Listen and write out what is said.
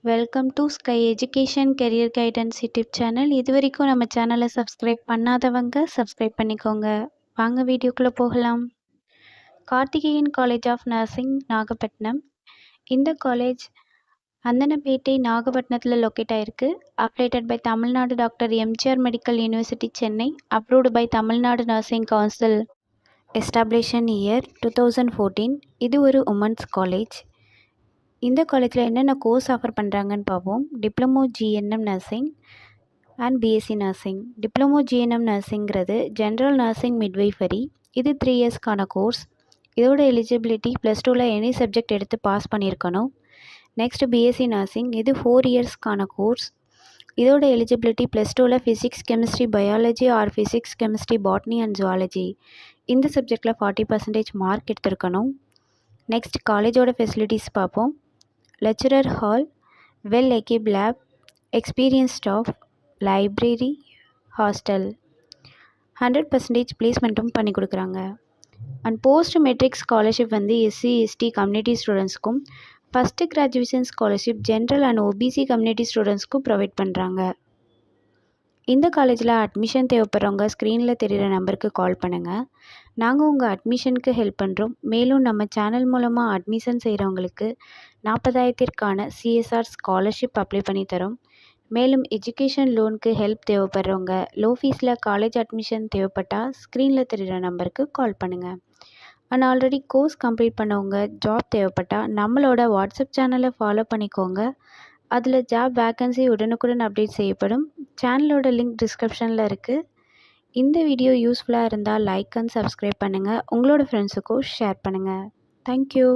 Welcome to sky education career guidance YouTube channel. இது வரைக்கும் நம்ம சேனலை சப்ஸ்கிரைப் பண்ணாதவங்க சப்ஸ்கிரைப் பண்ணிக்கோங்க. வாங்க வீடியோக்குள்ளே போகலாம். Karthikeyan college of nursing Nagapattinam. இந்த காலேஜ் அந்தனப்பேட்டை நாகப்பட்டினத்தில் லொக்கேட் ஆகிருக்கு. Updated by Tamil Nadu doctor MGR medical university Chennai. Approved by Tamil Nadu nursing council. Establishment year 2014. இது ஒரு உமன்ஸ் காலேஜ். இந்த காலேஜில் என்னென்ன கோர்ஸ் ஆஃபர் பண்ணுறாங்கன்னு பார்ப்போம். Diploma GNM nursing and BSc nursing. Diploma GNM நர்சிங்கிறது ஜென்ரல் நர்சிங் மிட்வைஃபரி. இது 3 இயர்ஸ்க்கான கோர்ஸ். இதோட எலிஜிபிலிட்டி +2ல் எனி சப்ஜெக்ட் எடுத்து பாஸ் பண்ணியிருக்கணும். Next BSc nursing. இது 4 இயர்ஸ்க்கான கோர்ஸ். இதோட எலிஜிபிலிட்டி +2ல் physics chemistry biology or physics chemistry botany and zoology இந்த சப்ஜெக்டில் 40% மார்க் எடுத்திருக்கணும். நெக்ஸ்ட் காலேஜோட ஃபெசிலிட்டிஸ் பார்ப்போம். Lecturer hall, well equipped lab, experience staff, library, hostel, 100% பிளேஸ்மெண்ட்டும் பண்ணி கொடுக்குறாங்க. அண்ட் போஸ்ட் மெட்ரிக் ஸ்காலர்ஷிப் வந்து எஸ்சி எஸ்டி கம்யூனிட்டி ஸ்டூடெண்ட்ஸ்க்கும், first graduation scholarship general and OBC community ஸ்டூடெண்ட்ஸ்க்கும் ப்ரொவைட் பண்ணுறாங்க. இந்த காலேஜில் அட்மிஷன் தேவைப்படுறவங்க ஸ்க்ரீனில் தெரிகிற நம்பருக்கு கால் பண்ணுங்கள். நாங்கள் உங்கள் அட்மிஷனுக்கு ஹெல்ப் பண்ணுறோம். மேலும் நம்ம சேனல் மூலமாக அட்மிஷன் செய்கிறவங்களுக்கு 40,000க்கான சிஎஸ்ஆர் ஸ்காலர்ஷிப் அப்ளை பண்ணி தரோம். மேலும் எஜுகேஷன் லோனுக்கு ஹெல்ப் தேவைப்படுறவங்க, லோ ஃபீஸில் காலேஜ் அட்மிஷன் தேவைப்பட்டால் ஸ்க்ரீனில் தெரிகிற நம்பருக்கு கால் பண்ணுங்கள். அண்ட் ஆல்ரெடி கோர்ஸ் கம்ப்ளீட் பண்ணவங்க, ஜாப் தேவைப்பட்டால் நம்மளோட வாட்ஸ்அப் சேனலை ஃபாலோ பண்ணிக்கோங்க. அதில் ஜாப் வேக்கன்சி உடனுக்குடன் அப்டேட் செய்யப்படும். சேனலோட லிங்க் டிஸ்கிரிப்ஷனில் இருக்குது. இந்த வீடியோ யூஸ்ஃபுல்லாக இருந்தால் லைக் அண்ட் சப்ஸ்கிரைப் பண்ணுங்கள். உங்களோட ஃப்ரெண்ட்ஸுக்கும் ஷேர் பண்ணுங்கள். தேங்க்யூ.